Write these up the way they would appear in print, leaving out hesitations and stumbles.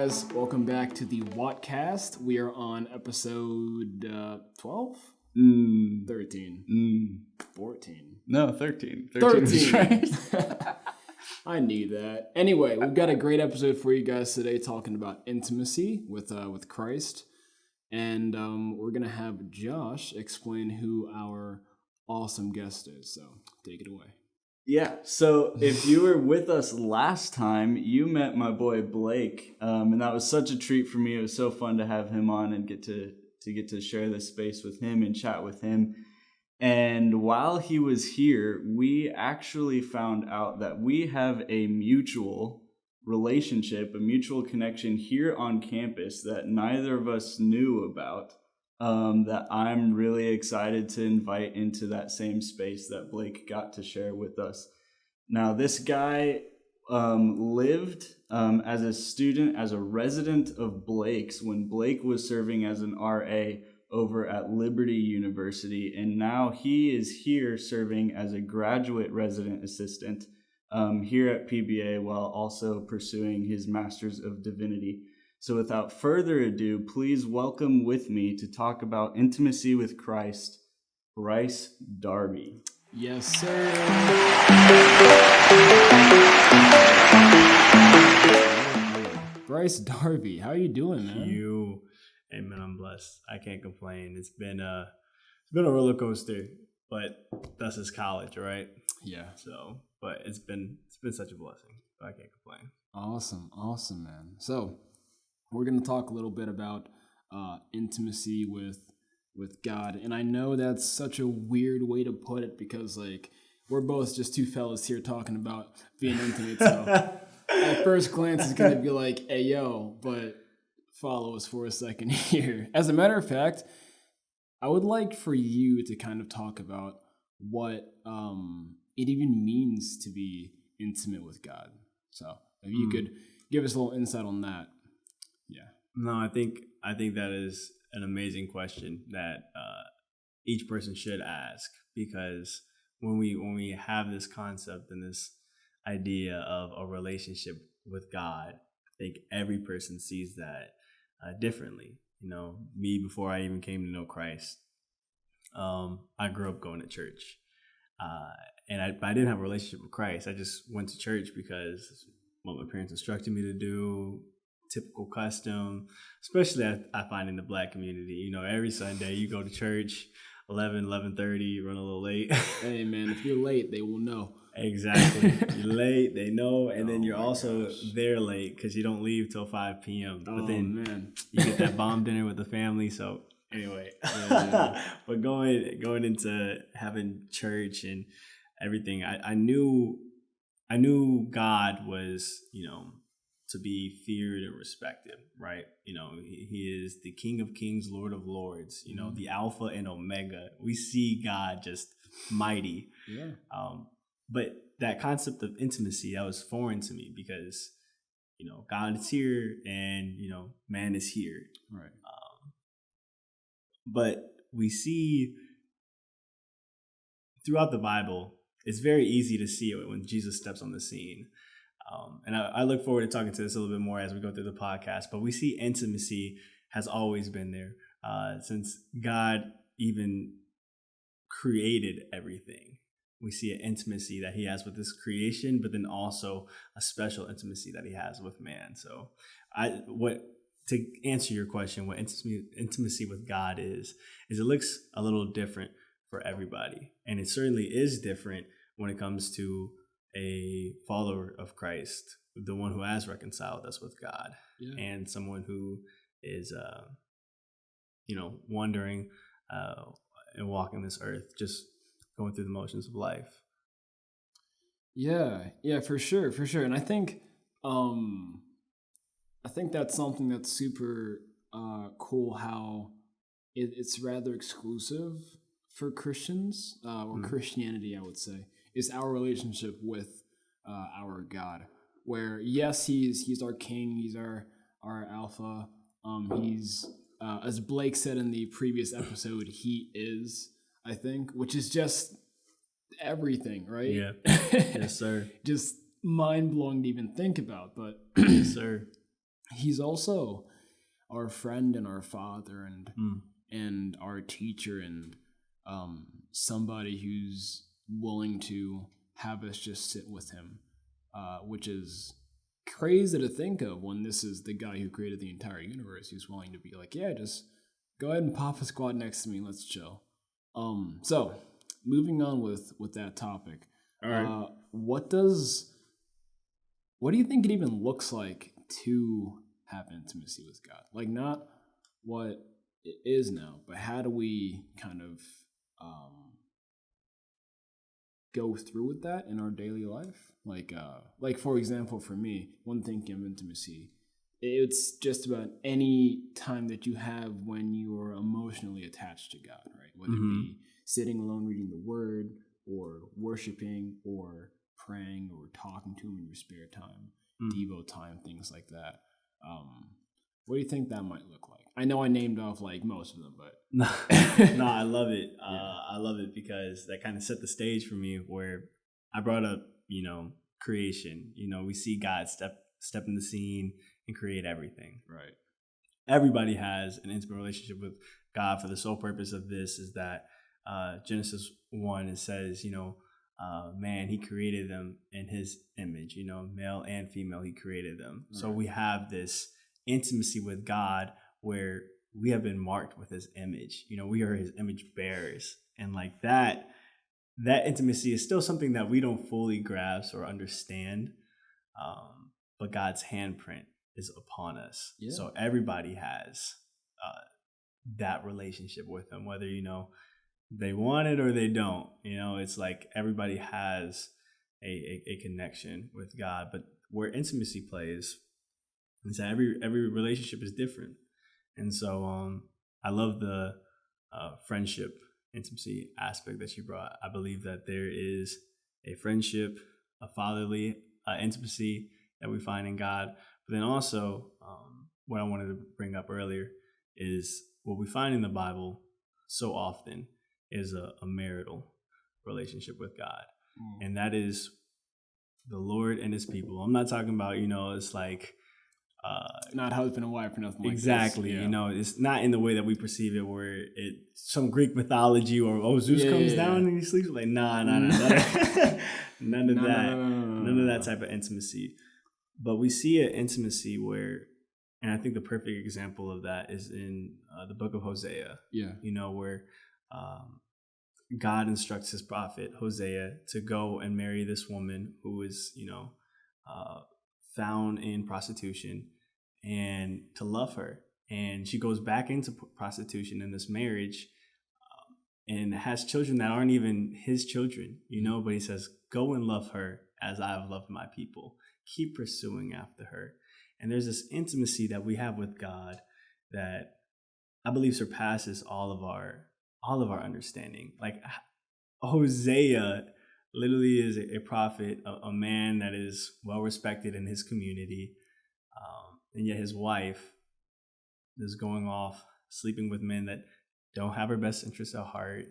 guys? Welcome back to the Watcast. We are on episode 12? 13. 14. No, 13. 13 is right. I knew that. Anyway, we've got a great episode for you guys today talking about intimacy with Christ. And we're going to have Josh explain who our awesome guest is. So take it away. Yeah, so if you were with us last time, you met my boy Blake, and that was such a treat for me. It was so fun to have him on and get to share this space with him and chat with him. And while he was here, we actually found out that we have a mutual relationship, a mutual connection here on campus that neither of us knew about. That I'm really excited to invite into that same space that Blake got to share with us. Now, this guy lived as a student, as a resident of Blake's when Blake was serving as an RA over at Liberty University, and now he is here serving as a graduate resident assistant here at PBA while also pursuing his Master's of Divinity. So without further ado, please welcome with me to talk about intimacy with Christ, Bryce Darby. Yes, sir. Bryce Darby, how you doing, man? Hey, man, I'm blessed. I can't complain. It's been a roller coaster, but that's just college, right? Yeah. So, but it's been such a blessing. I can't complain. Awesome, man. So, we're going to talk a little bit about intimacy with God. And I know that's such a weird way to put it because, like, we're both just two fellas here talking about being intimate. So at first glance, it's going to be like, hey, yo, but follow us for a second here. As a matter of fact, I would like for you to kind of talk about what it even means to be intimate with God. So if you could give us a little insight on that. Yeah. No, I think that is an amazing question that each person should ask, because when we have this concept and this idea of a relationship with God, I think every person sees that differently. You know, me, before I even came to know Christ, I grew up going to church, and I didn't have a relationship with Christ. I just went to church because what my parents instructed me to do. Typical custom, especially I find in the Black community. You know, every Sunday you go to church, 11:30, run a little late. Hey, man, if you're late, they will know. Exactly. You're late, they know, and then you're also there late because you don't leave till 5 p.m. But then man, you get that bomb dinner with the family. So anyway, but going into having church and everything, I knew God was, you know, to be feared and respected, right? You know, he is the King of Kings, Lord of Lords, you know, the Alpha and Omega. We see God just mighty. Yeah. But that concept of intimacy, that was foreign to me because, you know, God is here and, you know, man is here. Right. But we see throughout the Bible, it's very easy to see it when Jesus steps on the scene. And I look forward to talking to this a little bit more as we go through the podcast. But we see intimacy has always been there since God even created everything. We see an intimacy that he has with his creation, but then also a special intimacy that he has with man. So to answer your question, what intimacy with God is it looks a little different for everybody. And it certainly is different when it comes to a follower of Christ, the one who has reconciled us with God, and someone who is, wandering and walking this earth, just going through the motions of life. Yeah, for sure. And I think that's something that's super cool. How it's rather exclusive for Christians or Christianity, I would say. Is our relationship with our God, where yes, he's our king, he's our alpha. He's as Blake said in the previous episode, he is, I think, which is just everything, right? Yeah. Yes, sir. Just mind blowing to even think about, but yes, sir. he's also our friend and our father and our teacher and somebody who's willing to have us just sit with him, which is crazy to think of when this is the guy who created the entire universe who's willing to be like, yeah, just go ahead and pop a squat next to me, let's chill. So moving on with that topic. All right. What do you think it even looks like to have intimacy with God? Like, not what it is now, but how do we kind of go through with that in our daily life? Like for example, for me, when thinking of intimacy, it's just about any time that you have when you are emotionally attached to God, right? Whether it be sitting alone reading the Word, or worshiping, or praying, or talking to Him in your spare time, Devo time, things like that. What do you think that might look like? I know I named off like most of them, but no, I love it. I love it because that kind of set the stage for me where I brought up, creation. We see God step in the scene and create everything. Right. Everybody has an intimate relationship with God. For the sole purpose of this is that Genesis 1, it says, man, he created them in his image, male and female, he created them. Right. So we have this intimacy with God where we have been marked with his image. We are his image bearers. And like that intimacy is still something that we don't fully grasp or understand. But God's handprint is upon us. Yeah. So everybody has that relationship with him, whether, they want it or they don't. It's like everybody has a connection with God. But where intimacy plays is that every relationship is different. And so I love the friendship intimacy aspect that you brought. I believe that there is a friendship, a fatherly intimacy that we find in God. But then also what I wanted to bring up earlier is what we find in the Bible so often is a marital relationship with God. And that is the Lord and his people. I'm not talking about, it's like not husband and wife or nothing like exactly this. Yeah. It's not in the way that we perceive it where it's some Greek mythology or Zeus comes down and he sleeps. Like none of that. None of that type of intimacy. But we see an intimacy where, and I think the perfect example of that is in the book of Hosea. Where God instructs his prophet Hosea to go and marry this woman who is found in prostitution, and to love her. And she goes back into prostitution in this marriage and has children that aren't even his children, but he says, go and love her as I have loved my people. Keep pursuing after her. And there's this intimacy that we have with God that I believe surpasses all of our understanding. Like Hosea literally is a prophet, a man that is well respected in his community. And yet his wife is going off, sleeping with men that don't have her best interests at heart,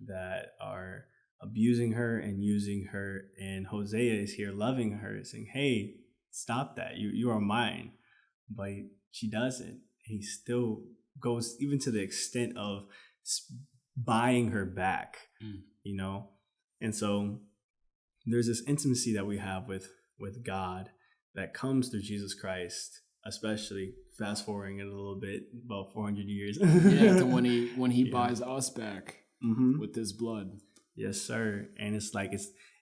that are abusing her and using her. And Hosea is here loving her, saying, hey, stop that. You are mine. But she doesn't. He still goes even to the extent of buying her back, And so there's this intimacy that we have with God that comes through Jesus Christ, especially fast forwarding it a little bit, about 400 years. To when he buys us back with his blood. Yes, sir. And it's like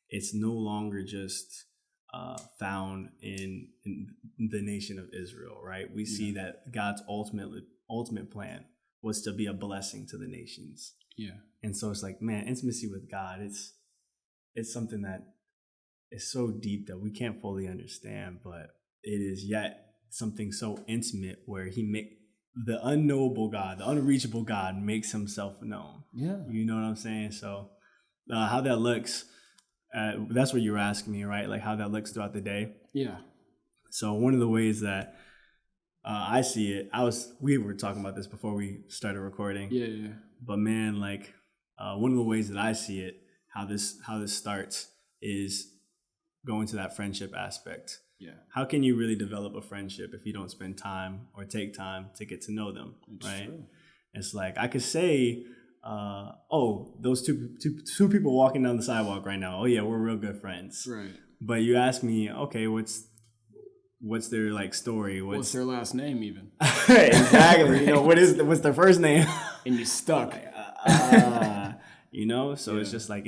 it's no longer just found in the nation of Israel, right? We see that God's ultimate plan was to be a blessing to the nations. Yeah. And so it's like, man, intimacy with God, it's something that is so deep that we can't fully understand, but it is yet something so intimate where the unknowable God, the unreachable God makes himself known. Yeah. You know what I'm saying? So how that looks, that's what you were asking me, right? Like how that looks throughout the day. Yeah. So one of the ways that I see it, we were talking about this before we started recording. Yeah. But man, like one of the ways that I see it, how this starts is going to that friendship aspect. Yeah. How can you really develop a friendship if you don't spend time or take time to get to know them, It's right? true. It's like I could say, those two people walking down the sidewalk right now. Oh yeah, we're real good friends. Right. But you ask me, okay, what's their like story? What's their last name even? Exactly. You know, what's their first name? And you're stuck. You know, so it's just like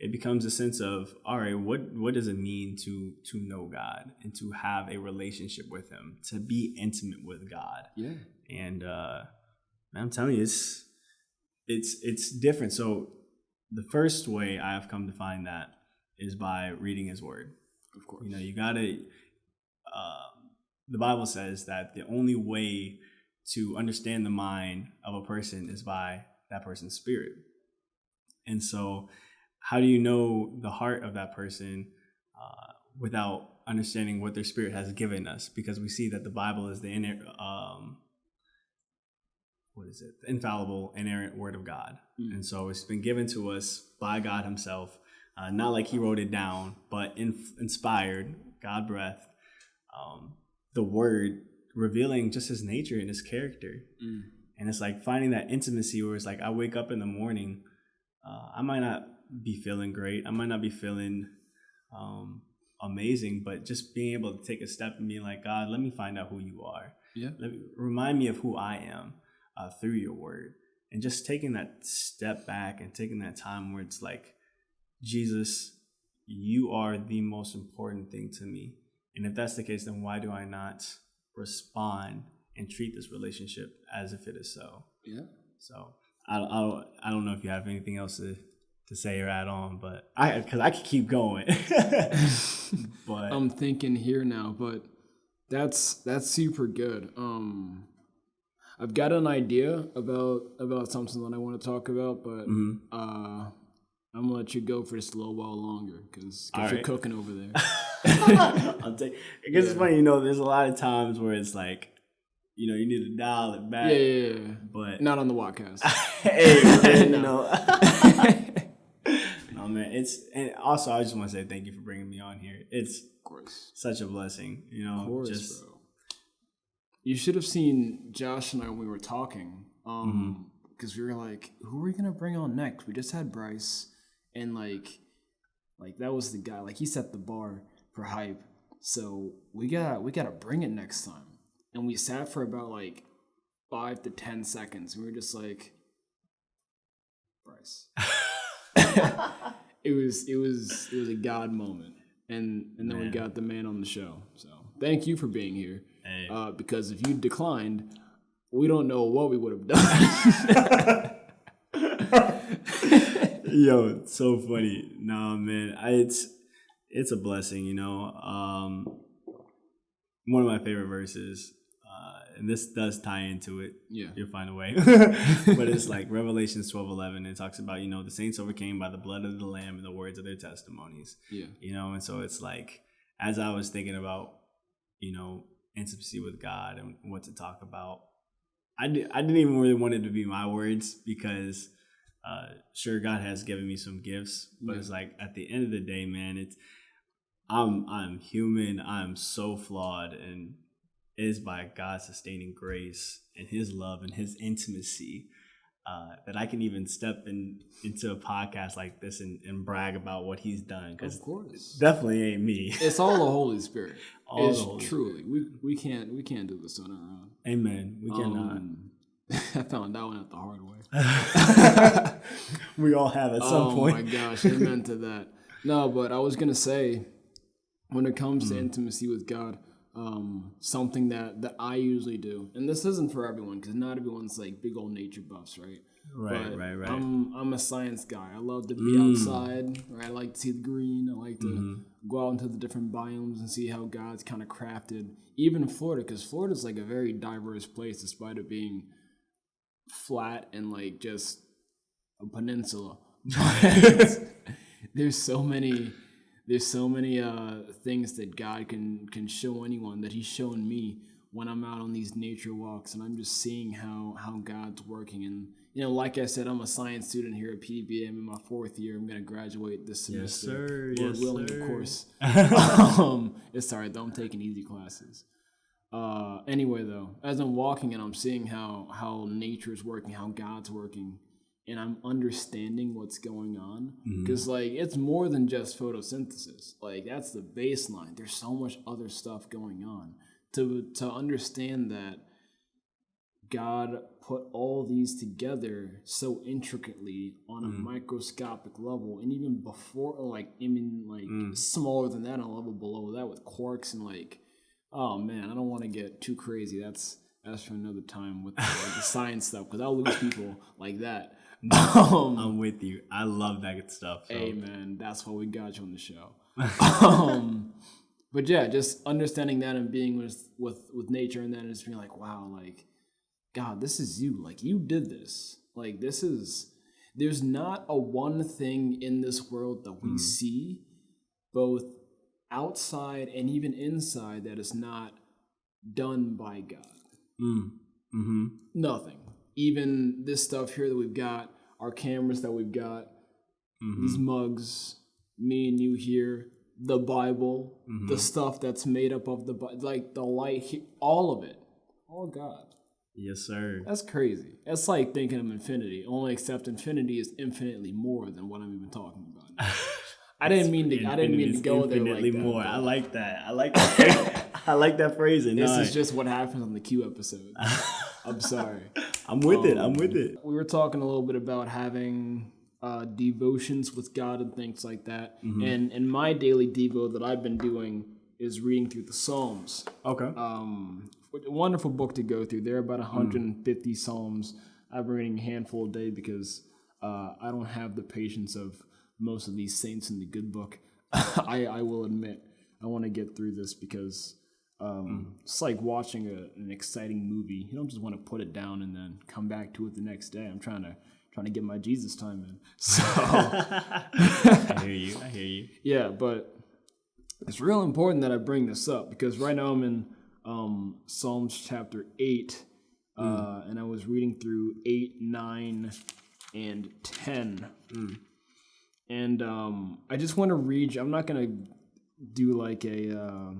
it becomes a sense of, all right, what does it mean to know God and to have a relationship with him, to be intimate with God? Yeah. And I'm telling you, it's different. So the first way I have come to find that is by reading his word. Of course. You know, you gotta the Bible says that the only way to understand the mind of a person is by that person's spirit. And so how do you know the heart of that person without understanding what their spirit has given us? Because we see that the Bible is the infallible, inerrant word of God. And so it's been given to us by God himself, not like he wrote it down, but inspired, God breathed, the word revealing just his nature and his character. And it's like finding that intimacy where it's like I wake up in the morning, I might not be feeling great, I might not be feeling amazing, but just being able to take a step and being like, God, let me find out who you are. Yeah. Remind me of who I am through your word. And just taking that step back and taking that time where it's like, Jesus, you are the most important thing to me. And if that's the case, then why do I not respond and treat this relationship as if it is so? Yeah. So I don't know if you have anything else to say or add on, but because I could keep going. But I'm thinking here now, but that's super good. I've got an idea about something that I want to talk about, but I'm gonna let you go for just a little while longer because you're cooking over there. It's funny, you know, there's a lot of times where it's like, you know, you need to dial it back. Yeah. But not on the Watcast. Hey, man, you know. No, man, and also I just want to say thank you for bringing me on here. It's of course such a blessing, you know. Of course, just bro. You should have seen Josh and I when we were talking, because we were like, who are we gonna bring on next? We just had Bryce, and like that was the guy. Like he set the bar for hype, so we gotta bring it next time. And we sat for about like 5 to 10 seconds, and we were just like, Bryce. It was a God moment, and then we got the man on the show. So thank you for being here. Hey. Because if you declined, we don't know what we would have done. Yo, it's so funny. No, man, it's a blessing, you know. One of my favorite verses, and this does tie into it. Yeah, you'll find a way. But it's like Revelations 12:11. It talks about, you know, the saints overcame by the blood of the Lamb and the words of their testimonies. Yeah, you know, and so it's like, as I was thinking about, you know, intimacy with God and what to talk about, I didn't even really want it to be my words because sure, God has given me some gifts, but it's like at the end of the day, man, I'm human, I'm so flawed, and it is by God's sustaining grace and his love and his intimacy that I can even step into a podcast like this and brag about what he's done. Because of course, it definitely ain't me. It's all the Holy Spirit. Truly. We can't do this on our own. Amen. We cannot. I found that one out the hard way. We all have at some point. Oh my gosh, amen to that. No, but I was gonna say, when it comes to intimacy with God, something that I usually do, and this isn't for everyone because not everyone's like big old nature buffs, right? Right. I'm a science guy. I love to be outside. Right? I like to see the green. I like to go out into the different biomes and see how God's kind of crafted, even Florida, because Florida's like a very diverse place despite it being flat and like just a peninsula. But there's so many things that God can show anyone, that he's shown me when I'm out on these nature walks, and I'm just seeing how God's working like I said, I'm a science student here at PBA. I'm in my 4th year. I'm going to graduate this semester. Yes, sir. Lord Yes, willing, sir. of course. It's all right, though. I'm taking easy classes. Anyway, though, as I'm walking and I'm seeing how nature's working, how God's working, and I'm understanding what's going on, because like it's more than just photosynthesis. Like that's the baseline. There's so much other stuff going on. To understand that God put all these together so intricately on a microscopic level, and even before, smaller than that, on a level below that with quarks and oh man, I don't want to get too crazy. That's for another time with the science stuff, because I'll lose people like that. I'm with you. I love that good stuff. So. Hey man, that's why we got you on the show. But yeah, just understanding that and being with nature and then just being like, wow, like God, this is you. Like you did this. Like there's not a one thing in this world that we see, both outside and even inside, that is not done by God. Nothing. Even this stuff here that we've got, our cameras that we've got, these mugs, me and you here, the Bible, the stuff that's made up of the light, all of it, all God. Yes, sir. That's crazy. That's like thinking of infinity, only except infinity is infinitely more than what I'm even talking about. I didn't mean to go there like that. More. I like that. I like that phrasing. This is just what happens on the Q episode. I'm sorry. I'm with it. We were talking a little bit about having devotions with God and things like that. And my daily devo that I've been doing is reading through the Psalms. Okay. A wonderful book to go through. There are about 150 Psalms. I've been reading a handful a day because I don't have the patience of most of these saints in the good book. I will admit. I want to get through this because it's like watching an exciting movie. You don't just want to put it down and then come back to it the next day. I'm trying to get my Jesus time in. So I hear you. Yeah, but it's real important that I bring this up because right now I'm in Psalms chapter 8, and I was reading through 8, 9, and 10. And I just want to read. I'm not going to do like a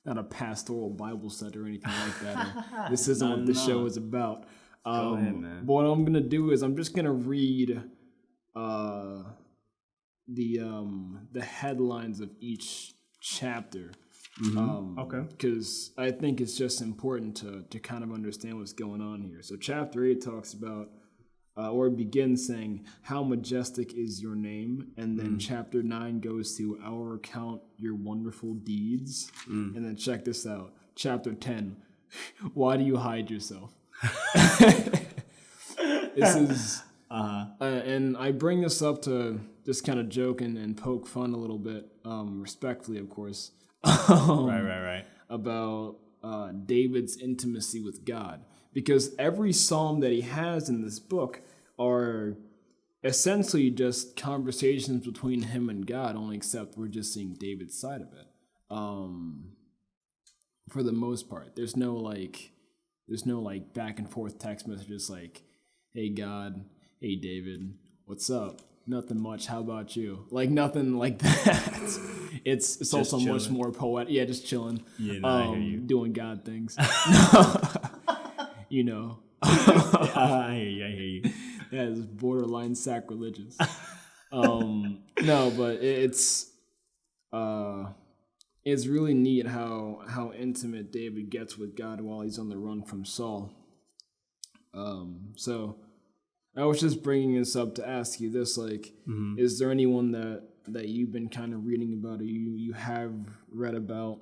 not a pastoral Bible study or anything like that. This isn't what the show is about. Go ahead, man. But what I'm gonna do is I'm just gonna read the headlines of each chapter. Okay. Because I think it's just important to kind of understand what's going on here. So chapter 8 talks about, or it begins saying, "How majestic is your name," and then chapter 9 goes to, "I will recount your wonderful deeds," and then check this out, chapter 10, "Why do you hide yourself?" This is, and I bring this up to just kind of joke and poke fun a little bit, respectfully, of course. Right. About David's intimacy with God. Because every psalm that he has in this book are essentially just conversations between him and God, only except we're just seeing David's side of it. For the most part. There's no back and forth text messages like, "Hey God, hey David, what's up? Nothing much. How about you?" Like nothing like that. It's also chilling. Much more poetic. Yeah, just chilling. Yeah, no, I hear you. Doing God things. You know. I hear you. Yeah, it's borderline sacrilegious. No, but it's really neat how intimate David gets with God while he's on the run from Saul. So I was just bringing this up to ask you this, like, is there anyone that you've been kind of reading about, or you have read about,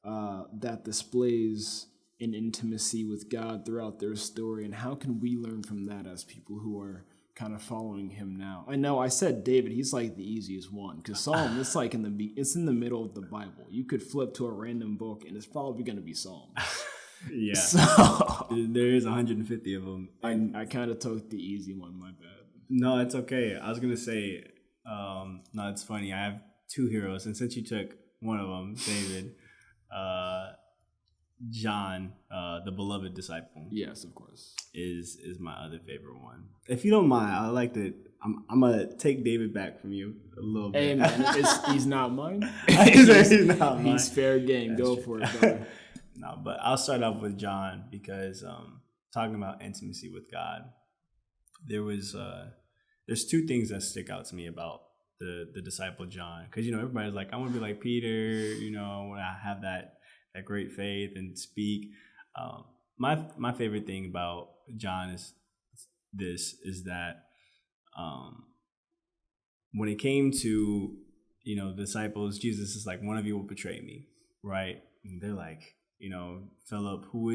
that displays an intimacy with God throughout their story, and how can we learn from that as people who are kind of following him now? I know I said David, he's like the easiest one, because Psalm, it's like it's in the middle of the Bible. You could flip to a random book, and it's probably going to be Psalms. Yeah. So there is 150 of them. I kind of took the easy one, my bad. No, it's okay. I was going to say, no, it's funny. I have two heroes, and since you took one of them, David, John, the beloved disciple. Yes, of course. Is my other favorite one. If you don't mind, I like to. I'm gonna take David back from you a little bit. Hey man, he's not mine. He's fair game. That's Go true. for it, brother. No, but I'll start off with John because talking about intimacy with God, there's two things that stick out to me about the disciple John, because everybody's like, I want to be like Peter, I want to have that great faith and speak. My favorite thing about John is that when it came to disciples, Jesus is like, one of you will betray me, right? And they're like, Philip, who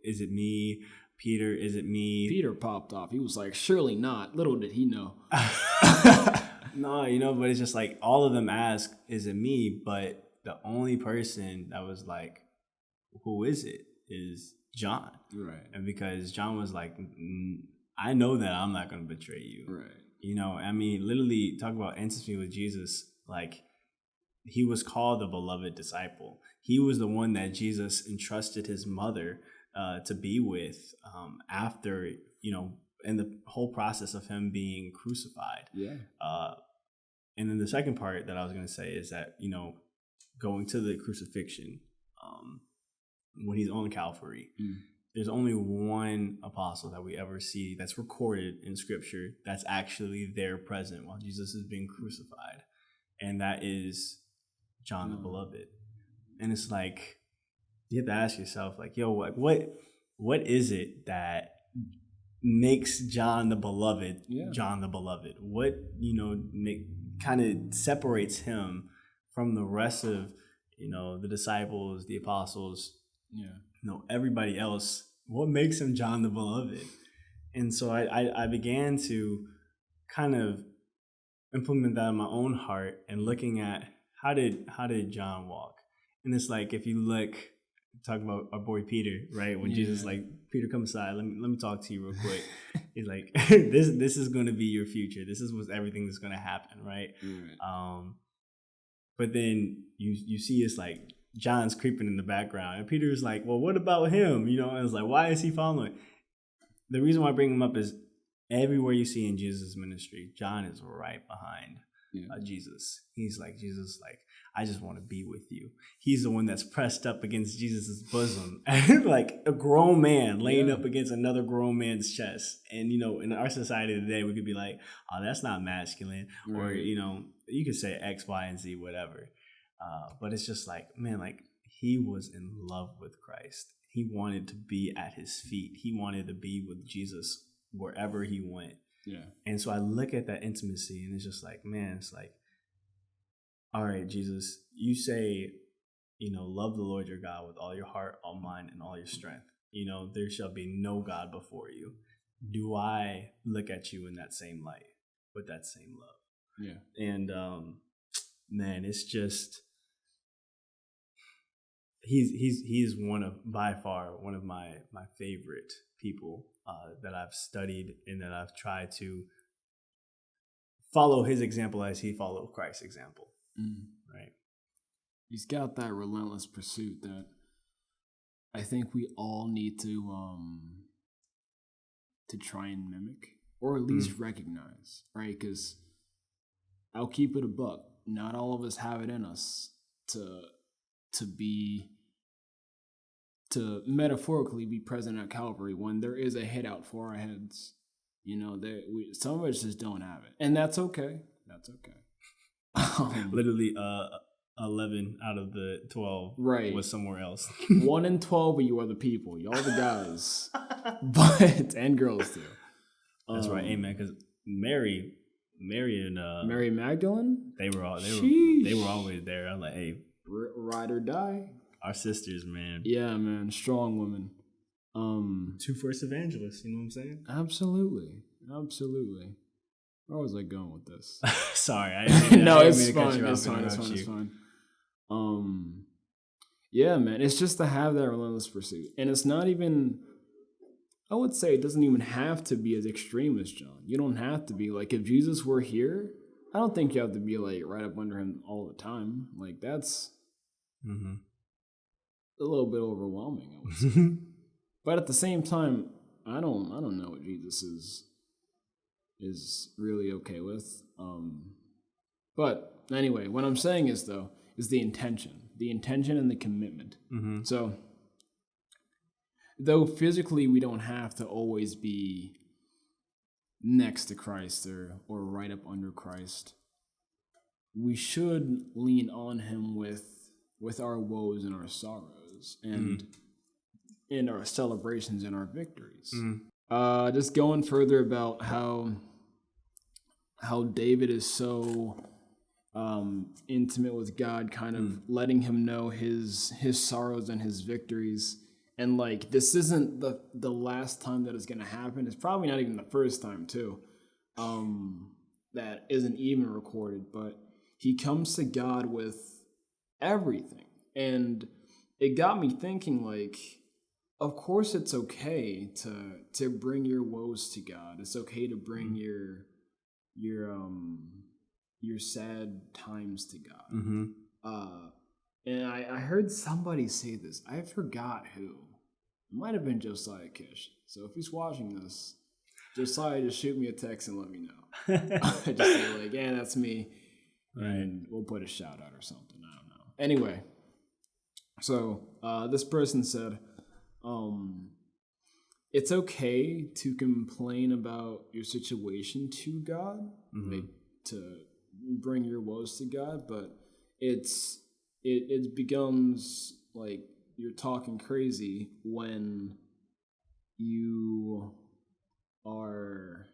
is it me? Peter, is it me? Peter popped off. He was like, surely not. Little did he know. No, but it's just like all of them ask, is it me? But the only person that was like, who is it? Is John. Right. And because John was like, I know that I'm not going to betray you. Right. I mean, literally talk about intimacy with Jesus. Like, he was called the beloved disciple. He was the one that Jesus entrusted his mother to be with after, in the whole process of him being crucified. Yeah. And then the second part that I was going to say is that, going to the crucifixion, when he's on Calvary, there's only one apostle that we ever see that's recorded in Scripture that's actually there present while Jesus is being crucified. And that is John the Beloved. And it's like, you have to ask yourself, like, what is it that makes John the Beloved John the Beloved? What, kind of separates him from the rest of, the disciples, the apostles, everybody else? What makes him John the Beloved? And so I began to kind of implement that in my own heart and looking at how did John walk? And it's like, if you look, talk about our boy Peter, right? When Jesus like, Peter, come aside, let me talk to you real quick. He's like, this is going to be your future. This is what everything that's going to happen, right? But then you see it's like John's creeping in the background, and Peter's like, well, what about him? And it's like, why is he following? The reason why I bring him up is everywhere you see in Jesus' ministry, John is right behind Jesus. He's like, Jesus, like, I just want to be with you. He's the one that's pressed up against Jesus's bosom, like a grown man laying up against another grown man's chest. And, in our society today, we could be like, oh, that's not masculine. Right. Or, you could say X, Y, and Z, whatever. But it's just like, man, like, he was in love with Christ. He wanted to be at his feet. He wanted to be with Jesus wherever he went. Yeah. And so I look at that intimacy, and it's just like, man, it's like, all right, Jesus, you say, love the Lord your God with all your heart, all mind, and all your strength. There shall be no God before you. Do I look at you in that same light, with that same love? Yeah. And man, it's just, he's by far one of my favorite people that I've studied and that I've tried to follow his example as he followed Christ's example. Right. He's got that relentless pursuit that I think we all need to try and mimic, or at least recognize, right? Because I'll keep it a buck. Not all of us have it in us to metaphorically be present at Calvary when there is a hit out for our heads. Some of us just don't have it, and that's okay. That's okay. Literally 11 out of the 12 was somewhere else. 1 in 12 of you are the people. Y'all the guys. But and girls too. That's right. Amen. Because Mary and Mary Magdalene, they were always there. I'm like, hey, ride or die. Our sisters, man. Yeah, man. Strong women. Two first evangelists, you know what I'm saying? Absolutely. Where was I going with this? Sorry, no, it's fine. It's fine. Yeah, man. It's just to have that relentless pursuit, and it's not even. I would say it doesn't even have to be as extreme as John. You don't have to be like, if Jesus were here, I don't think you have to be like right up under him all the time. Like that's. a little bit overwhelming, I would say. But at the same time, I don't know what Jesus is really okay with. But anyway, what I'm saying is the intention and the commitment. So, though physically we don't have to always be next to Christ or right up under Christ, we should lean on him with our woes and our sorrows and in our celebrations and our victories. Just going further about how David is so intimate with God, kind of letting him know his sorrows and his victories. And like, this isn't the last time that it's going to happen. It's probably not even the first time too. That isn't even recorded, but he comes to God with everything. And it got me thinking, like, of course it's okay to bring your woes to God. It's okay to bring your sad times to God. And I heard somebody say this. I forgot who. It might have been Josiah Kish. So if he's watching this, Josiah, just shoot me a text and let me know. Just say like, yeah, that's me. Right. And we'll put a shout out or something. I don't know. Anyway, so this person said, it's okay to complain about your situation to God, like to bring your woes to God, but it becomes like you're talking crazy when you are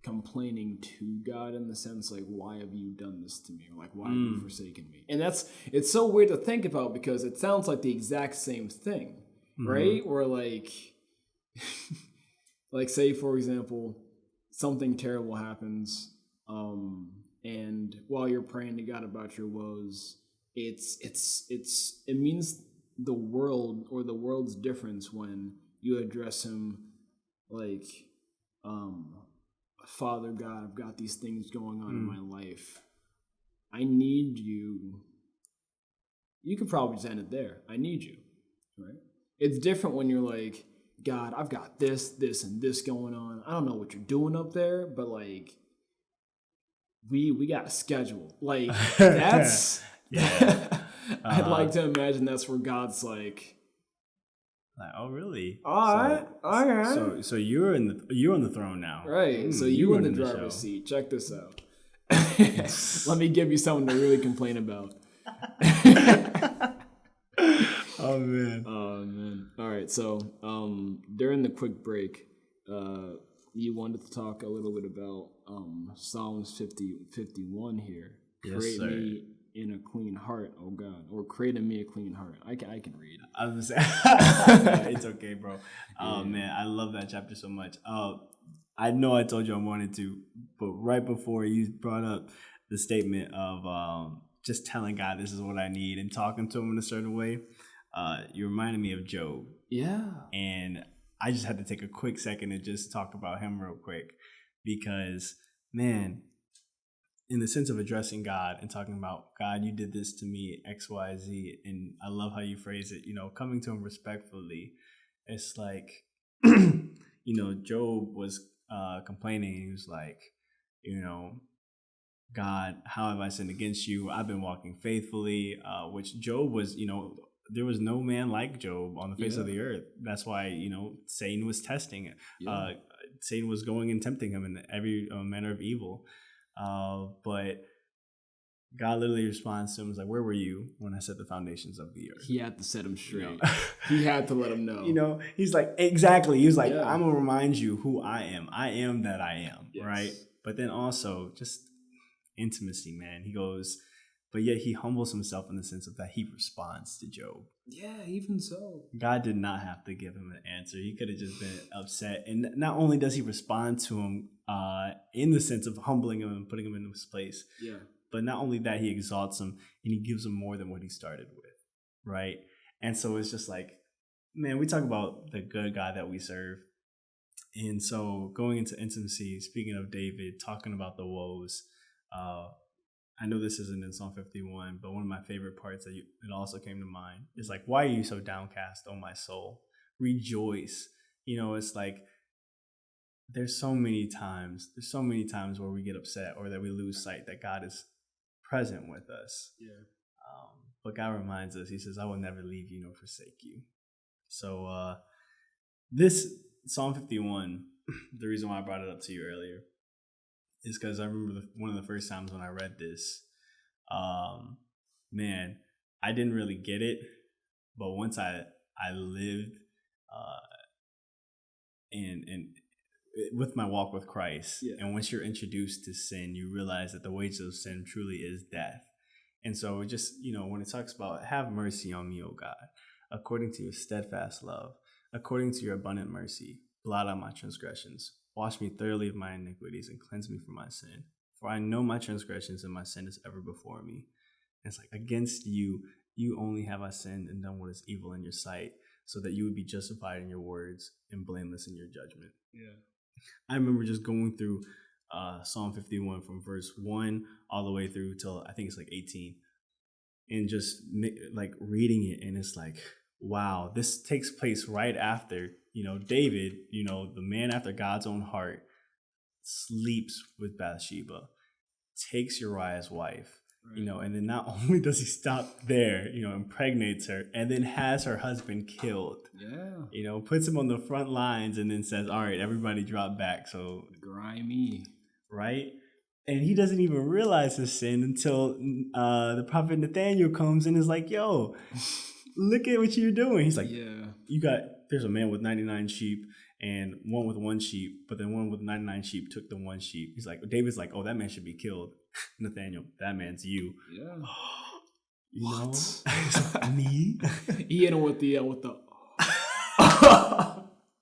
complaining to God in the sense like, why have you done this to me? Or like, why have you forsaken me? And it's so weird to think about because it sounds like the exact same thing, right? Or like, like say for example, something terrible happens, and while you're praying to God about your woes, it means the world or the world's difference when you address him like, Father God, I've got these things going on in my life. I need you. You could probably just end it there. I need you, right? It's different when you're like, God, I've got this, and this going on. I don't know what you're doing up there, but like, we got a schedule. Like, that's I'd like to imagine that's where God's like, oh really? All right. So you're on the throne now, right? So you in the driver's seat. Check this out. Let me give you something to really complain about. Oh man. All right. So during the quick break, you wanted to talk a little bit about Psalms 51 here. Yes, Create sir. me in a clean heart, oh God, or create in me a clean heart. I can read. I was gonna say, it's okay, bro. Oh man, I love that chapter so much. I know I told you I wanted to, but right before you brought up the statement of just telling God this is what I need and talking to him in a certain way, you reminded me of Job. Yeah. And I just had to take a quick second to just talk about him real quick because, man, in the sense of addressing God and talking about, God, you did this to me, X, Y, Z. And I love how you phrase it, coming to him respectfully. It's like, Job was complaining. He was like, God, how have I sinned against you? I've been walking faithfully, which Job was, there was no man like Job on the face of the earth. That's why, Satan was testing it. Yeah. Satan was going and tempting him in every manner of evil. But God literally responds to him, was like, where were you when I set the foundations of the earth? He had to set him straight. He had to let him know. He's like, exactly. He was like, I'm going to remind you who I am. I am that I am, right? But then also just intimacy, man. He goes, but yet he humbles himself in the sense of that he responds to Job. Yeah, even so. God did not have to give him an answer. He could have just been upset. And not only does he respond to him in the sense of humbling him and putting him in his place, but not only that, he exalts him and he gives him more than what he started with, right? And so it's just like, man, we talk about the good God that we serve. And so going into intimacy, speaking of David, talking about the woes, I know this isn't in Psalm 51, but one of my favorite parts it also came to mind is like, why are you so downcast, oh my soul? Rejoice. It's like there's so many times where we get upset or that we lose sight that God is present with us. Yeah. But God reminds us, he says, I will never leave you nor forsake you. So this Psalm 51, the reason why I brought it up to you earlier is because I remember one of the first times when I read this, man, I didn't really get it. But once I lived and with my walk with Christ, yeah. And once you're introduced to sin, you realize that the wages of sin truly is death. And so it just, when it talks about have mercy on me, O God, according to your steadfast love, according to your abundant mercy, blot out my transgressions, wash me thoroughly of my iniquities and cleanse me from my sin. For I know my transgressions and my sin is ever before me. And it's like, against you only have I sinned and done what is evil in your sight, so that you would be justified in your words and blameless in your judgment. Yeah. I remember just going through Psalm 51 from verse 1 all the way through till I think it's like 18, and just like reading it, and it's like, wow, this takes place right after David, the man after God's own heart, sleeps with Bathsheba, takes Uriah's wife, right. And then not only does he stop there, impregnates her, and then has her husband killed. Yeah. Puts him on the front lines and then says, all right, everybody drop back. So grimy. Right? And he doesn't even realize his sin until the prophet Nathaniel comes and is like, yo, look at what you're doing. He's like, yeah, there's a man with 99 sheep and one with one sheep, but then one with 99 sheep took the one sheep. He's like, David's like, oh, that man should be killed. Nathaniel, that man's you. Yeah. What? Me? He hit him with the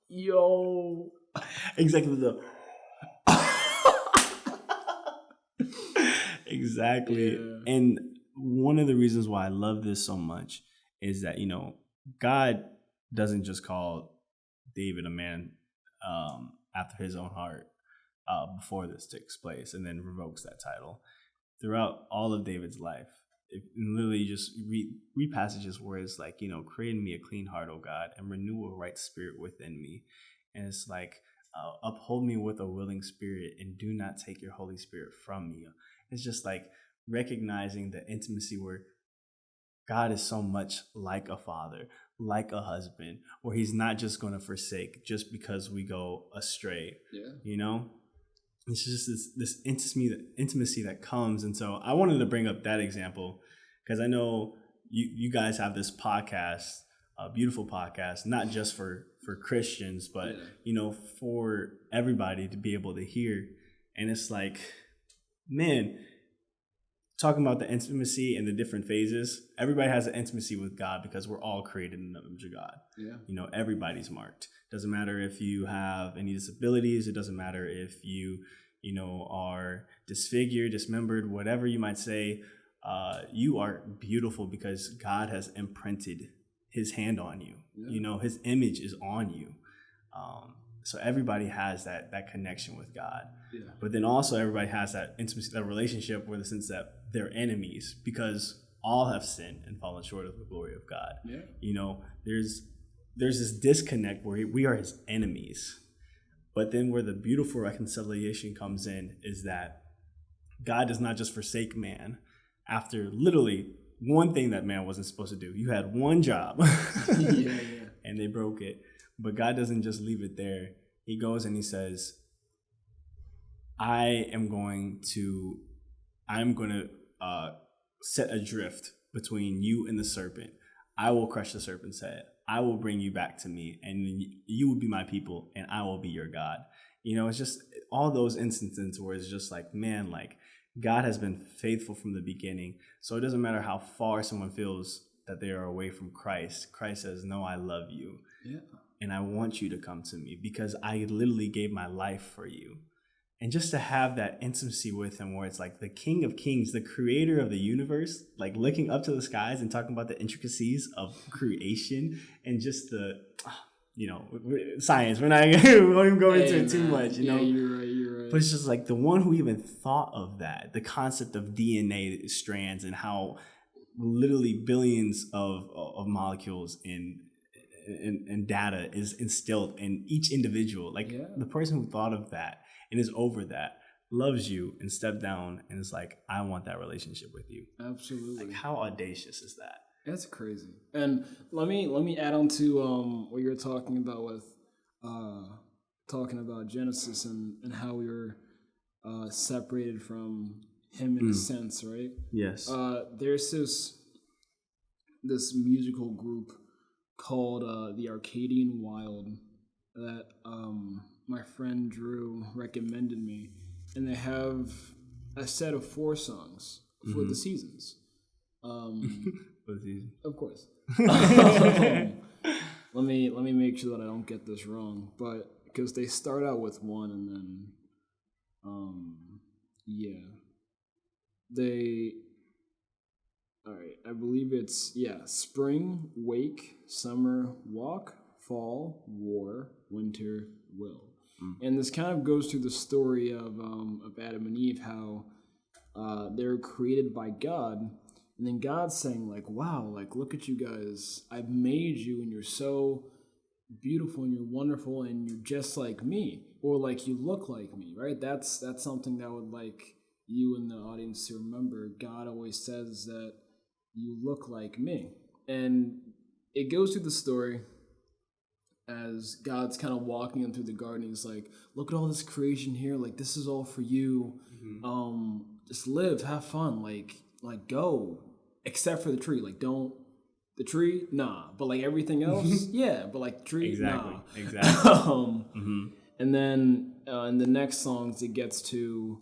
yo. Exactly Exactly. Yeah. And one of the reasons why I love this so much is that, God doesn't just call David a man after his own heart before this takes place and then revokes that title. Throughout all of David's life, it literally just read passages where it's like, create in me a clean heart, O God, and renew a right spirit within me. And it's like, uphold me with a willing spirit and do not take your Holy Spirit from me. It's just like recognizing the intimacy where God is so much like a father, like a husband, where he's not just going to forsake just because we go astray. Yeah. It's just this intimacy that comes. And so I wanted to bring up that example because I know you guys have this podcast, a beautiful podcast, not just for Christians, but, for everybody to be able to hear. And it's like, man, talking about the intimacy and the different phases, everybody has an intimacy with God because we're all created in the image of God. Yeah. Everybody's marked. Doesn't matter if you have any disabilities. It doesn't matter if you are disfigured, dismembered, whatever you might say. You are beautiful because God has imprinted his hand on you. Yeah. His image is on you. So everybody has that connection with God. Yeah. But then also everybody has that intimacy, that relationship where the sense that they're enemies because all have sinned and fallen short of the glory of God. Yeah. There's this disconnect where we are his enemies. But then where the beautiful reconciliation comes in is that God does not just forsake man after literally one thing that man wasn't supposed to do. You had one job and they broke it. But God doesn't just leave it there. He goes and he says, I'm going to set adrift between you and the serpent. I will crush the serpent's head. I will bring you back to me, and you will be my people, and I will be your God. It's just all those instances where it's just like, man, like God has been faithful from the beginning. So it doesn't matter how far someone feels that they are away from Christ. Christ says, no, I love you. Yeah. And I want you to come to me because I literally gave my life for you. And just to have that intimacy with him where it's like the King of Kings, the creator of the universe, like looking up to the skies and talking about the intricacies of creation and just the, science. We won't even go into it too much, Yeah, you're right. But it's just like the one who even thought of that, the concept of DNA strands and how literally billions of molecules in data is instilled in each individual. Like the person who thought of that and is over that loves you and stepped down and is like, I want that relationship with you. Absolutely. Like, how audacious is that? That's crazy. And let me add on to what you're talking about with talking about Genesis and how we were separated from him in a sense, right? Yes. There's this musical group called the Arcadian Wild that my friend Drew recommended me, and they have a set of 4 songs for the seasons. For the season. Of course. Let me make sure that I don't get this wrong, but because they start out with 1 and then all right, I believe it's spring, wake, summer, walk, fall, war, winter, will. And this kind of goes through the story of Adam and Eve, how they're created by God, and then God's saying like, wow, like look at you guys, I've made you and you're so beautiful and you're wonderful and you're just like me, or like you look like me, right? That's something that would like you and the audience to remember. God always says that you look like me. And it goes through the story as God's kind of walking them through the garden. He's like, look at all this creation here. Like, this is all for you. Just live, have fun. Like go, except for the tree. Like, don't, the tree, nah. But like everything else, yeah. But like the tree, nah. Exactly. And then in the next songs, it gets to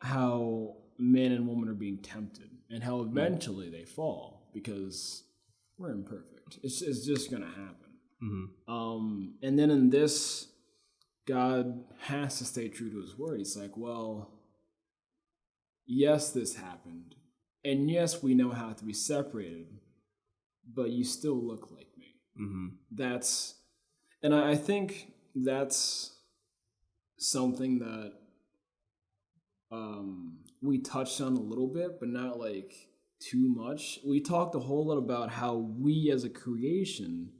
how man and woman are being tempted and how eventually they fall because we're imperfect. It's just gonna happen. And then in this, God has to stay true to his word. He's like, well, yes, this happened. And yes, we know how to be separated, but you still look like me. And I think that's something that we touched on a little bit, but not like too much. We talked a whole lot about how we as a creation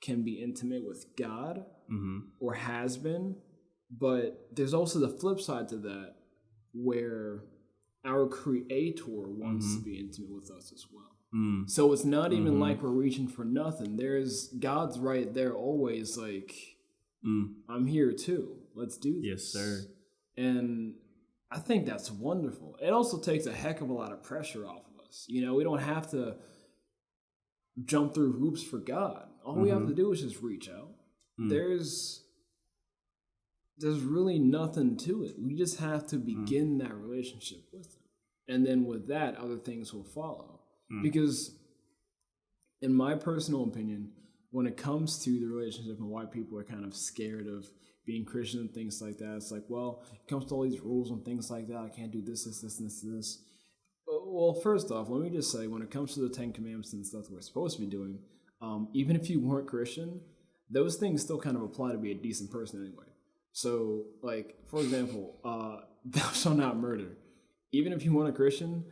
can be intimate with God or has been, but there's also the flip side to that where our creator wants to be intimate with us as well. So it's not even like we're reaching for nothing. There's God's right there always like, I'm here too. Let's do this. Yes, sir. And I think that's wonderful. It also takes a heck of a lot of pressure off of us. You know, we don't have to jump through hoops for God. All we have to do is just reach out. There's really nothing to it. We just have to begin that relationship with him. And then with that, other things will follow. Because in my personal opinion, when it comes to the relationship and why people are kind of scared of being Christian and things like that, it's like, well, it comes to all these rules and things like that. I can't do this, and this. Well, first off, let me just say, when it comes to the 10 Commandments and stuff that we're supposed to be doing, even if you weren't Christian, those things still kind of apply to be a decent person anyway. So, like, for example, thou shalt not murder. Even if you weren't a Christian,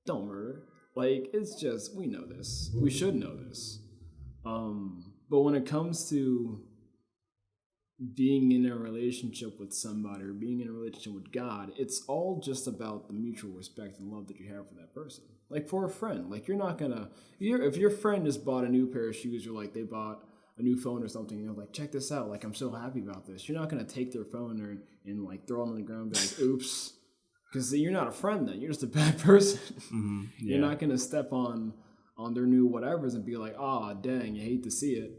don't murder. Like, it's just, we know this. We should know this. But when it comes to being in a relationship with somebody or being in a relationship with God, it's all just about the mutual respect and love that you have for that person. Like, for a friend, like, you're not gonna, if your friend just bought a new pair of shoes or like they bought a new phone or something, you know, like, check this out, like, I'm so happy about this. You're not gonna take their phone and like throw it on the ground and be like, oops. Because you're not a friend then. You're just a bad person. You're not going to step on their new whatevers and be like, oh, dang, you hate to see it.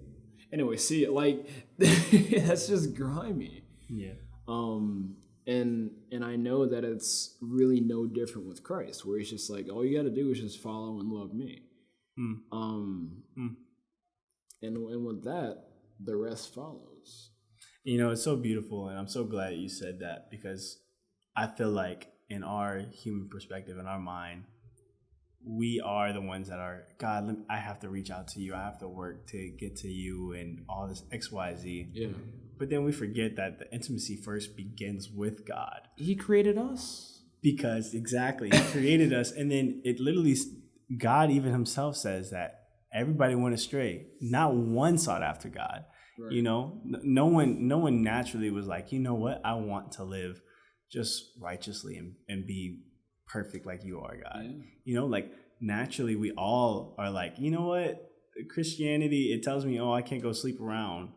Anyway, see it. Like, that's just grimy. Yeah. And I know that it's really no different with Christ, where he's just like, all you got to do is just follow and love me. And with that, the rest follows. You know, it's so beautiful, and I'm so glad you said that, because I feel like in our human perspective, in our mind, we are the ones that are, God, I have to reach out to you. I have to work to get to you and all this X, Y, Z. Yeah. But then we forget that the intimacy first begins with God. He created us. Because exactly, he created us. And then it literally, God even himself says that everybody went astray. Not one sought after God. Right. You know, no one naturally was like, you know what? I want to live just righteously and be perfect like you are, God. Yeah. You know, like naturally we all are like, you know what? Christianity, it tells me, oh, I can't go sleep around.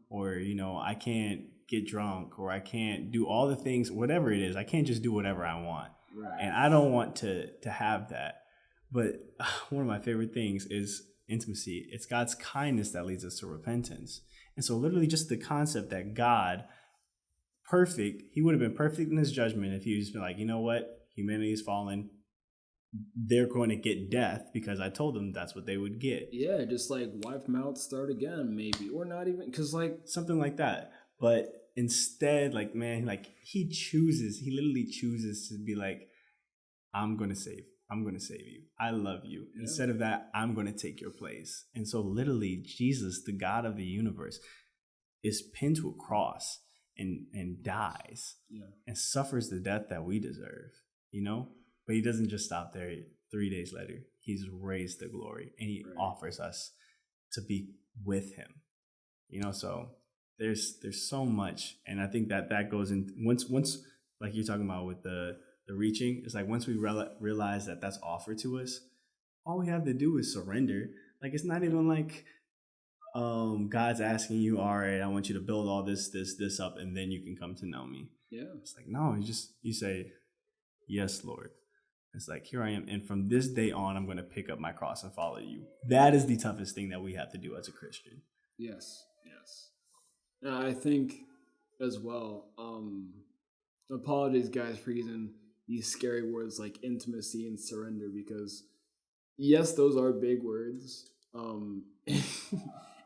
Or, you know, I can't get drunk, or I can't do all the things, whatever it is. I can't just do whatever I want. Right. And I don't want to have that. But one of my favorite things is intimacy. It's God's kindness that leads us to repentance. And so literally just the concept that God, perfect, he would have been perfect in his judgment if he was been like, you know what, humanity is fallen. They're going to get death because I told them that's what they would get. Yeah, just like wipe them out, start again, maybe. Or not even, because like... something like that. But instead, like, man, like he literally chooses to be like, I'm going to save you. I love you. Yeah. Instead of that, I'm going to take your place. And so literally Jesus, the God of the universe, is pinned to a cross and dies and suffers the death that we deserve, you know? But he doesn't just stop there. 3 days later, he's raised to glory, and he offers us to be with him, you know? So there's so much. And I think that goes in once, like you're talking about with the reaching, it's like once we realize that that's offered to us, all we have to do is surrender. Like, it's not even like God's asking you, all right, I want you to build all this up, and then you can come to know me. Yeah. It's like, no, you say, yes, Lord. It's like, here I am. And from this day on, I'm going to pick up my cross and follow you. That is the toughest thing that we have to do as a Christian. Yes. Now, I think as well, apologies, guys, for using these scary words like intimacy and surrender, because yes, those are big words, and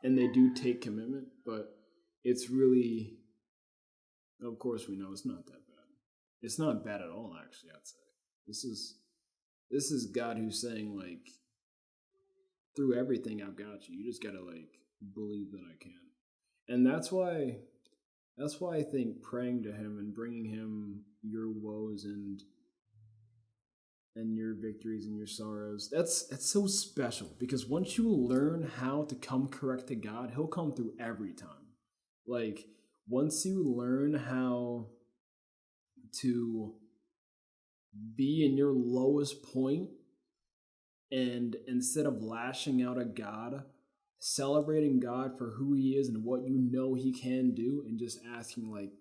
they do take commitment, but it's really, of course, we know it's not that bad. It's not bad at all, actually, I'd say. This is God who's saying, like, through everything I've got you. You just gotta, like, believe that I can. And that's why I think praying to him and bringing him your woes and your victories and your sorrows, that's so special, because once you learn how to come correct to God, he'll come through every time. Like, once you learn how to be in your lowest point, and instead of lashing out at God, celebrating God for who he is and what you know he can do, and just asking, like,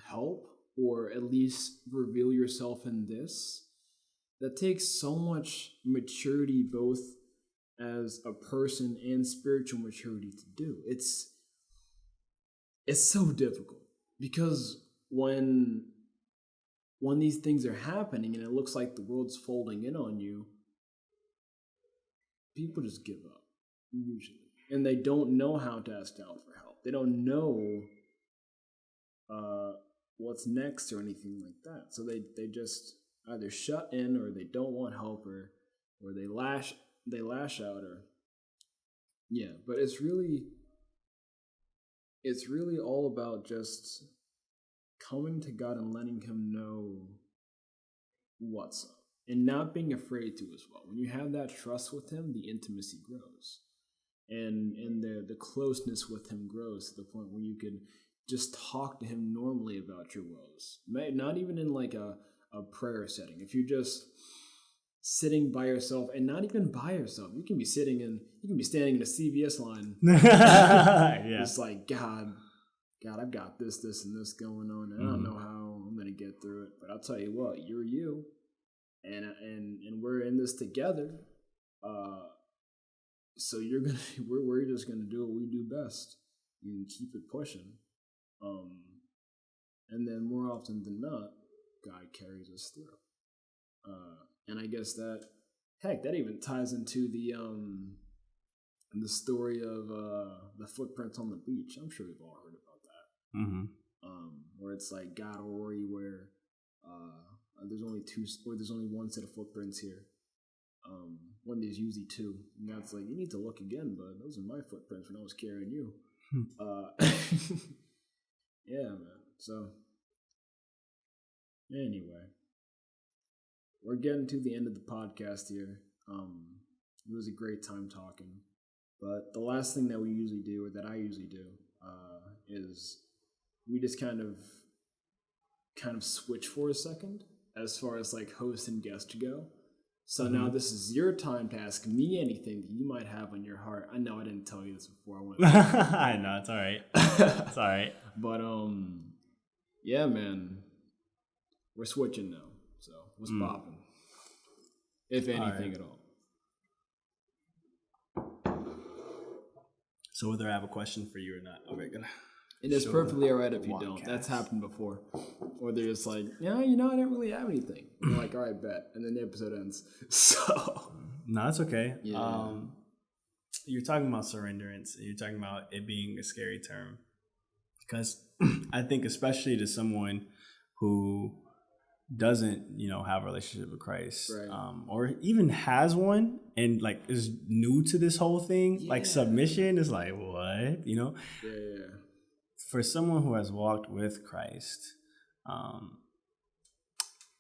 help, or at least reveal yourself in this, that takes so much maturity, both as a person and spiritual maturity, to do. It's so difficult, because when these things are happening and it looks like the world's folding in on you, people just give up, usually. And they don't know how to ask out for help. They don't know what's next or anything like that. So they just either shut in, or they don't want help, or they lash out, or yeah. But it's really all about just coming to God and letting him know what's up, and not being afraid to as well. When you have that trust with him, the intimacy grows, and the closeness with him grows to the point where you could just talk to him normally about your woes. Not even in like a prayer setting. If you're just sitting by yourself, and not even by yourself, you can be standing in a CVS line. Yeah. Just like, God, I've got this, and this going on, and I don't know how I'm gonna get through it. But I'll tell you what, you're you, and we're in this together. So we're just gonna do what we do best and keep it pushing. And then more often than not, God carries us through. And I guess that even ties into the story of the footprints on the beach. I'm sure we've all heard about that. Mm-hmm. Where it's like God Ori, where there's only one set of footprints here. When there's usually two, and God's like, you need to look again, bud. Those are my footprints when I was carrying you. Yeah, man. So, anyway, we're getting to the end of the podcast here. It was a great time talking. But the last thing that we usually do, or that I usually do, is we just kind of switch for a second as far as like host and guest go. So now this is your time to ask me anything that you might have on your heart. I know I didn't tell you this before I went. I know, it's all right. It's all right. But yeah, man, we're switching now. So what's popping? If anything at all. So whether I have a question for you or not, okay, good. It is perfectly all right if you don't. That's happened before. Or they're just like, yeah, I didn't really have anything. And you're like, all right, bet. And then the episode ends. So. No, that's okay. Yeah. You're talking about surrenderance. And you're talking about it being a scary term. Because I think especially to someone who doesn't, have a relationship with Christ, right. Or even has one and like is new to this whole thing, like submission is like, what, Yeah. For someone who has walked with Christ,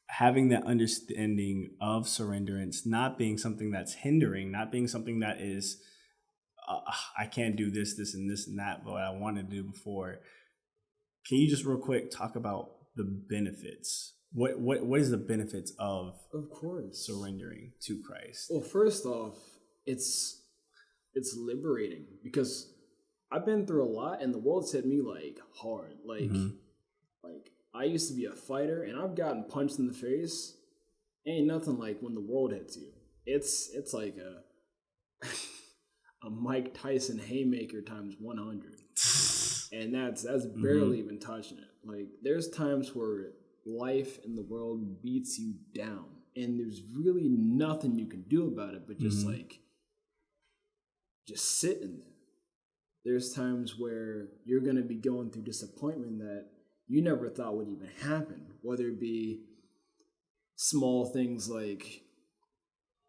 having that understanding of surrenderance, not being something that's hindering, not being something that is, I can't do this, and this and that, but what I wanted to do before. Can you just real quick talk about the benefits? What is the benefits of course, surrendering to Christ? Well, first off, it's liberating because I've been through a lot and the world's hit me like hard. Like I used to be a fighter and I've gotten punched in the face. Ain't nothing like when the world hits you. It's like a Mike Tyson haymaker times 100. And that's barely even touching it. Like there's times where life in the world beats you down and there's really nothing you can do about it but just just sit in there. There's times where you're going to be going through disappointment that you never thought would even happen, whether it be small things like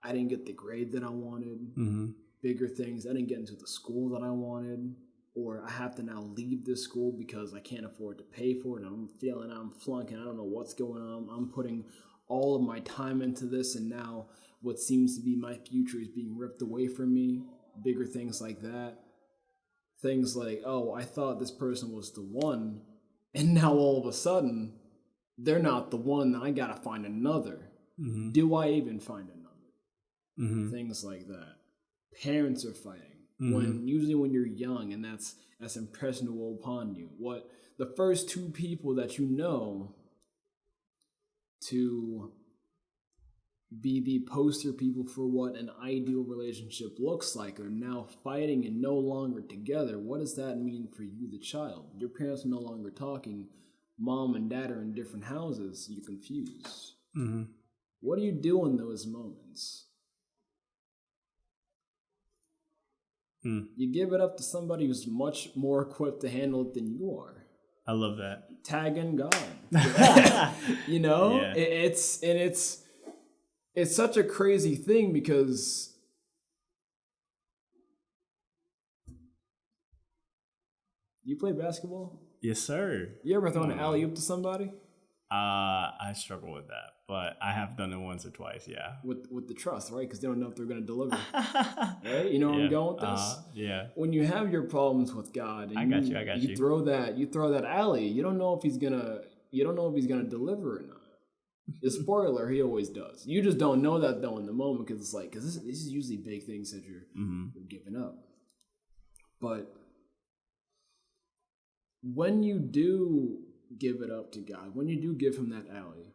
I didn't get the grade that I wanted, bigger things, I didn't get into the school that I wanted, or I have to now leave this school because I can't afford to pay for it. I'm feeling I'm flunking. I don't know what's going on. I'm putting all of my time into this, and now what seems to be my future is being ripped away from me. Bigger things like that. Things like, oh, I thought this person was the one, and now all of a sudden, they're not the one, and I gotta find another. Do I even find another? Things like that. Parents are fighting. Usually when you're young and that's impressionable upon you. What the first two people that you know to be the poster people for what an ideal relationship looks like are now fighting and no longer together. What does that mean for you, the child? Your parents are no longer talking. Mom and dad are in different houses. You're confused. What do you do in those moments? You give it up to somebody who's much more equipped to handle it than you are. I love that. Tag in God. It's such a crazy thing because you play basketball? Yes, sir. You ever thrown an alley-oop to somebody? I struggle with that, but I have done it once or twice, yeah. With the trust, right? Because they don't know if they're going to deliver. Right? You know where I'm going with this? Yeah. When you have your problems with God, and I got you. You throw that alley. You don't know if he's gonna deliver or not. The spoiler, he always does. You just don't know that though in the moment because this is usually big things that you're giving up. But when you do give it up to God, when you do give him that alley,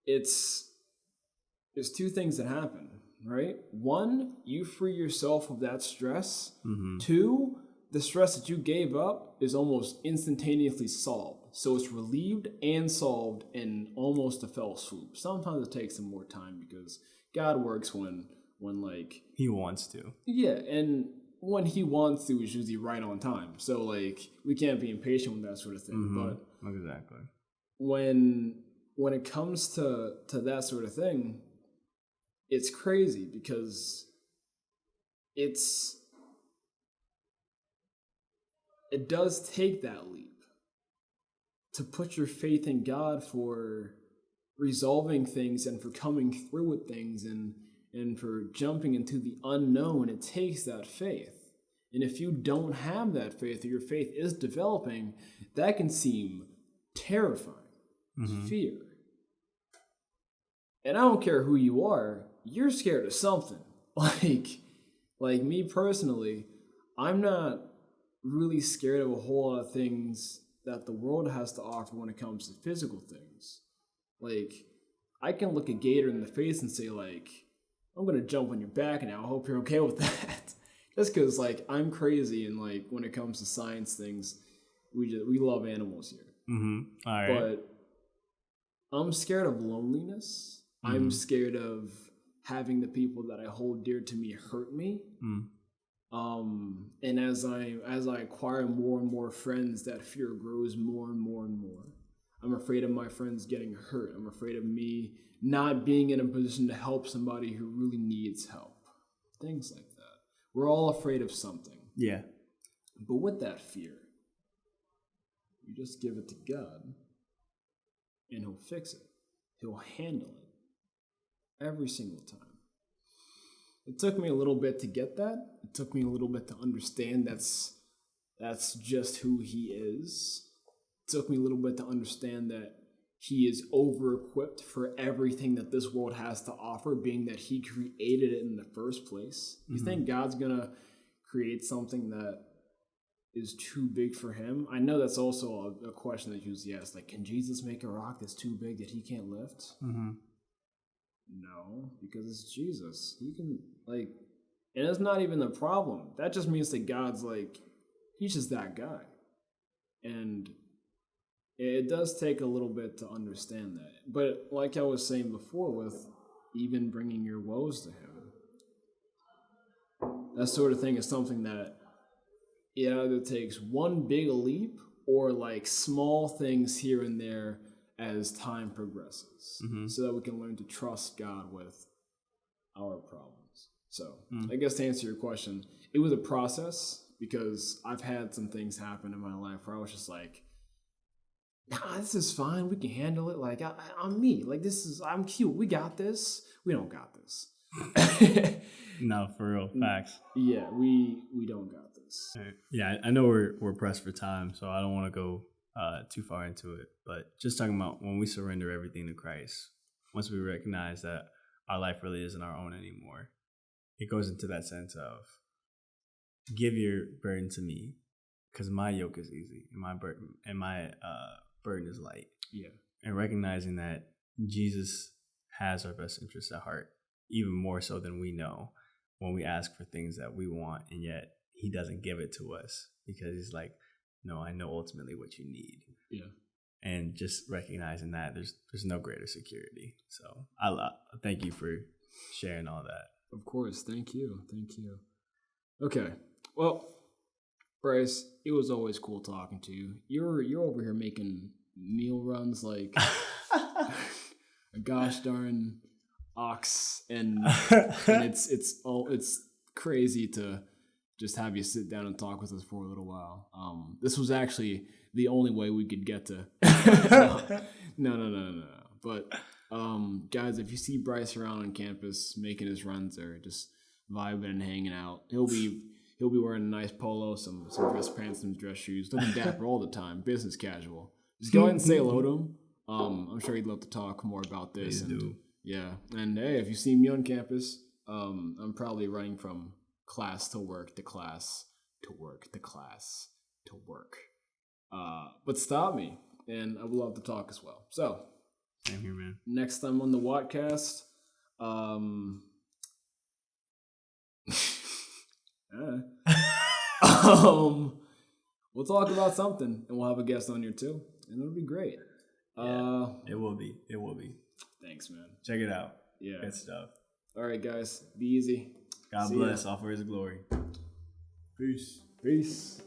there's two things that happen, right? One, you free yourself of that stress. Two, the stress that you gave up is almost instantaneously solved. So it's relieved and solved in almost a fell swoop. Sometimes it takes some more time because God works when like he wants to. Yeah, and when he wants to is usually right on time. So like we can't be impatient with that sort of thing. But exactly. When it comes to that sort of thing, it's crazy because it does take that leap to put your faith in God for resolving things and for coming through with things and for jumping into the unknown. It takes that faith. And if you don't have that faith, or your faith is developing, that can seem terrifying. Fear. And I don't care who you are, you're scared of something. Like me personally, I'm not really scared of a whole lot of things that the world has to offer when it comes to physical things. Like, I can look a gator in the face and say, like, I'm going to jump on your back now. I hope you're okay with that. Just because, like, I'm crazy, and, like, when it comes to science things, we love animals here. All right. But I'm scared of loneliness. I'm scared of having the people that I hold dear to me hurt me. And as I acquire more and more friends, that fear grows more and more and more. I'm afraid of my friends getting hurt. I'm afraid of me not being in a position to help somebody who really needs help. Things like that. We're all afraid of something. Yeah. But with that fear, you just give it to God, and He'll fix it. He'll handle it every single time. It took me a little bit to get that. It took me a little bit to understand that's just who He is. It took me a little bit to understand that He is over-equipped for everything that this world has to offer, being that He created it in the first place. You think God's going to create something that is too big for Him? I know that's also a question that you usually ask. Like, can Jesus make a rock that's too big that He can't lift? No, because it's Jesus. He can, like, and it's not even the problem. That just means that God's like, He's just that guy. And it does take a little bit to understand that. But like I was saying before, with even bringing your woes to Him, that sort of thing is something that it either takes one big leap or like small things here and there as time progresses, so that we can learn to trust God with our problems. So I guess to answer your question, it was a process, because I've had some things happen in my life where I was just like, nah, this is fine. We can handle it. Like, I'm me. Like, I'm cute. We got this. We don't got this. No, for real. Facts. Yeah, we don't got this. All right. Yeah, I know we're pressed for time, so I don't want to go too far into it. But just talking about when we surrender everything to Christ, once we recognize that our life really isn't our own anymore, it goes into that sense of, give your burden to me, because my yoke is easy and my burden is light. Yeah. And recognizing that Jesus has our best interests at heart, even more so than we know, when we ask for things that we want, and yet He doesn't give it to us, because He's like, no, I know ultimately what you need. Yeah. And just recognizing that there's no greater security. So I thank you for sharing all that. Of course. Thank you. Okay. Well, Bryce, it was always cool talking to you. You're over here making meal runs like a gosh darn ox, and it's crazy to just have you sit down and talk with us for a little while. This was actually the only way we could get to. No. But guys, if you see Bryce around on campus making his runs or just vibing and hanging out, he'll be wearing a nice polo, some dress pants, some dress shoes, looking dapper all the time, business casual. Just go ahead and say hello to him. I'm sure he'd love to talk more about this. Yeah. And hey, if you see me on campus, I'm probably running from class to work to class to work to class to work. But stop me, and I would love to talk as well. So, same here, man. Next time on the Watcast, we'll talk about something, and we'll have a guest on here too, and it'll be great. Yeah, it will be. Thanks, man. Check it out. Yeah. Good stuff. All right, guys. Be easy. God bless. All for His glory. Peace.